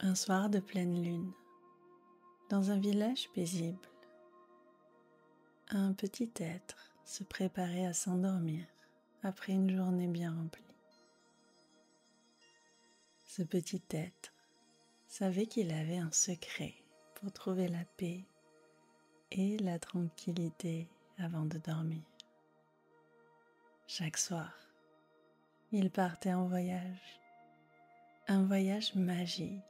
Un soir de pleine lune, dans un village paisible, un petit être se préparait à s'endormir après une journée bien remplie. Ce petit être savait qu'il avait un secret pour trouver la paix et la tranquillité avant de dormir. Chaque soir, il partait en voyage, un voyage magique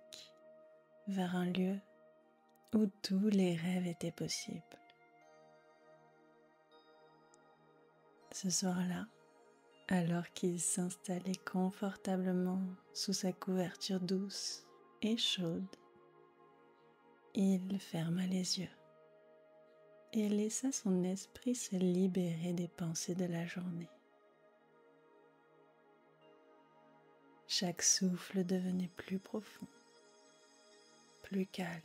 vers un lieu où tous les rêves étaient possibles. Ce soir-là, alors qu'il s'installait confortablement sous sa couverture douce et chaude, il ferma les yeux et laissa son esprit se libérer des pensées de la journée. Chaque souffle devenait plus profond, plus calme.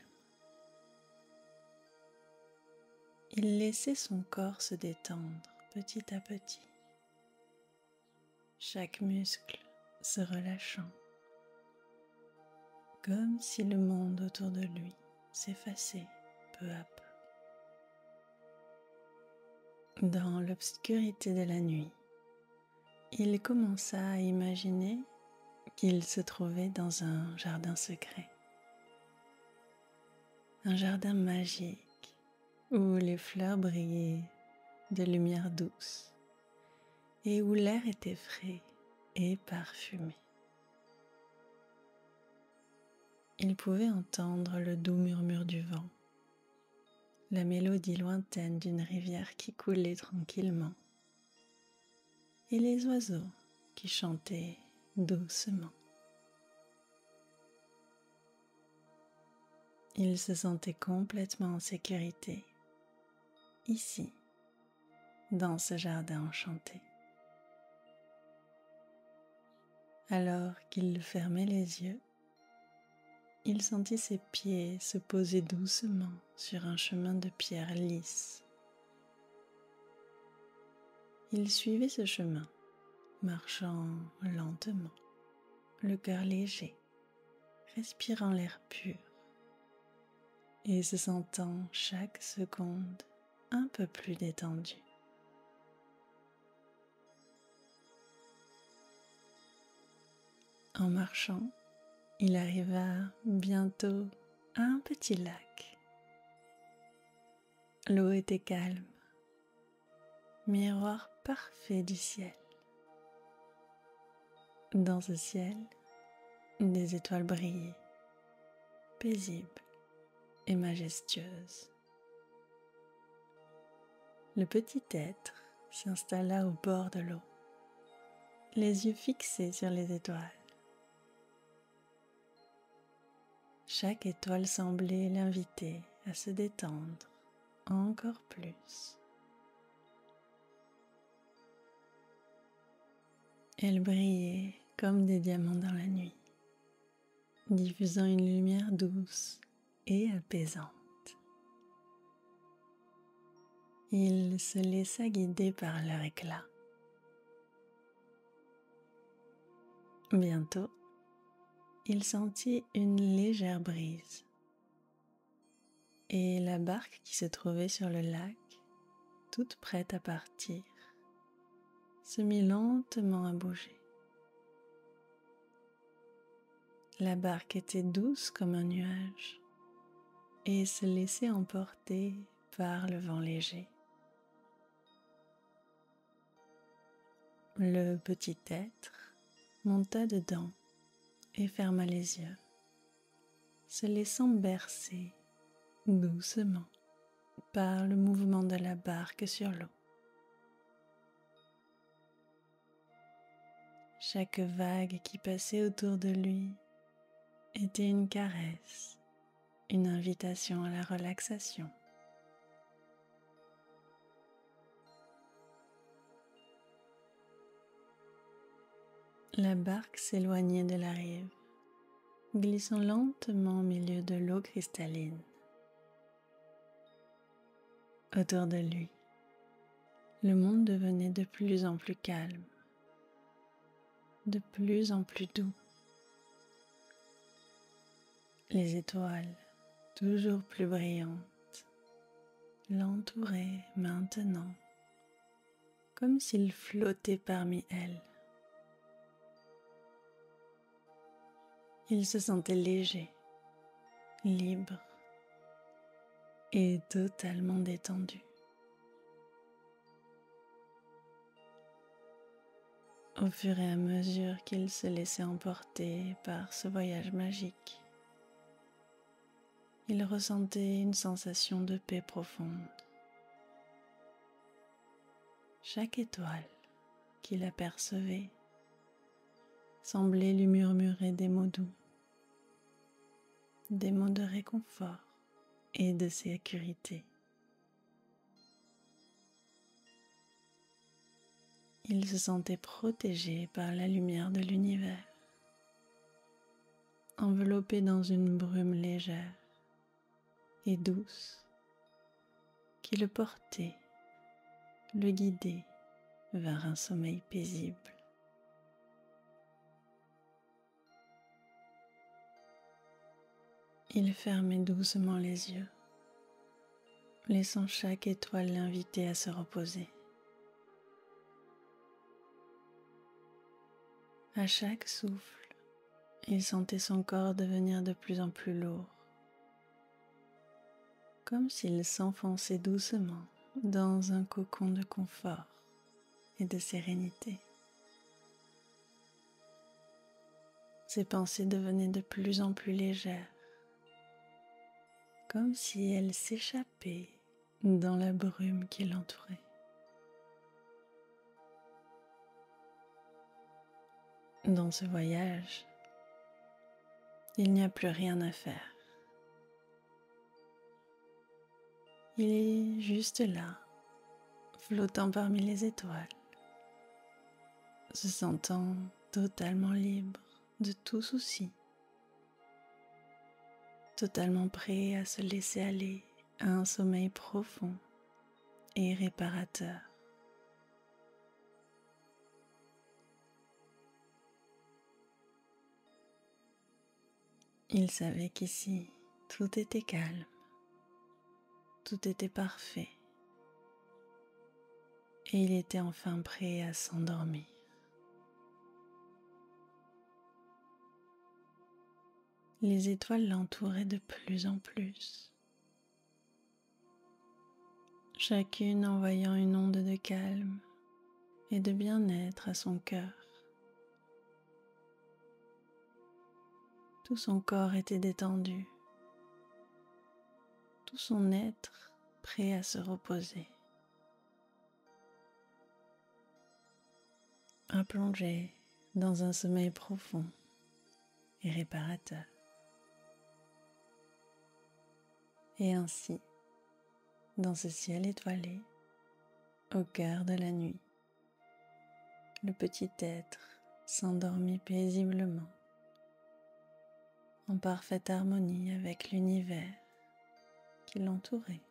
Il laissait son corps se détendre petit à petit, chaque muscle se relâchant, comme si le monde autour de lui s'effaçait peu à peu. Dans l'obscurité de la nuit, il commença à imaginer qu'il se trouvait dans un jardin secret, un jardin magique où les fleurs brillaient de lumière douce et où l'air était frais et parfumé. Il pouvait entendre le doux murmure du vent, la mélodie lointaine d'une rivière qui coulait tranquillement et les oiseaux qui chantaient doucement. Il se sentait complètement en sécurité, ici, dans ce jardin enchanté. Alors qu'il fermait les yeux, il sentit ses pieds se poser doucement sur un chemin de pierre lisse. Il suivait ce chemin, marchant lentement, le cœur léger, respirant l'air pur et se sentant chaque seconde un peu plus détendu. En marchant, il arriva bientôt à un petit lac. L'eau était calme, miroir parfait du ciel. Dans ce ciel, des étoiles brillaient, paisibles et majestueuses. Le petit être s'installa au bord de l'eau, les yeux fixés sur les étoiles. Chaque étoile semblait l'inviter à se détendre encore plus. Elle brillait comme des diamants dans la nuit, diffusant une lumière douce et apaisante. Il se laissa guider par leur éclat. Bientôt, il sentit une légère brise et la barque qui se trouvait sur le lac, toute prête à partir, se mit lentement à bouger. La barque était douce comme un nuage et se laissait emporter par le vent léger. Le petit être monta dedans et ferma les yeux, se laissant bercer doucement par le mouvement de la barque sur l'eau. Chaque vague qui passait autour de lui était une caresse, une invitation à la relaxation. La barque s'éloignait de la rive, glissant lentement au milieu de l'eau cristalline. Autour de lui, le monde devenait de plus en plus calme, de plus en plus doux. Les étoiles, toujours plus brillantes, l'entouraient maintenant, comme s'il flottait parmi elles. Il se sentait léger, libre et totalement détendu. Au fur et à mesure qu'il se laissait emporter par ce voyage magique, il ressentait une sensation de paix profonde. Chaque étoile qu'il apercevait semblait lui murmurer des mots doux, des mots de réconfort et de sécurité. Il se sentait protégé par la lumière de l'univers, enveloppé dans une brume légère et douce qui le portait, le guidait vers un sommeil paisible. Il fermait doucement les yeux, laissant chaque étoile l'inviter à se reposer. À chaque souffle, il sentait son corps devenir de plus en plus lourd, comme s'il s'enfonçait doucement dans un cocon de confort et de sérénité. Ses pensées devenaient de plus en plus légères, comme si elles s'échappaient dans la brume qui l'entourait. Dans ce voyage, il n'y a plus rien à faire. Il est juste là, flottant parmi les étoiles, se sentant totalement libre de tout souci, totalement prêt à se laisser aller à un sommeil profond et réparateur. Il savait qu'ici, tout était calme, tout était parfait, et il était enfin prêt à s'endormir. Les étoiles l'entouraient de plus en plus, chacune envoyant une onde de calme et de bien-être à son cœur. Tout son corps était détendu, tout son être prêt à se reposer, à plonger dans un sommeil profond et réparateur. Et ainsi, dans ce ciel étoilé, au cœur de la nuit, le petit être s'endormit paisiblement, en parfaite harmonie avec l'univers qui l'entourait.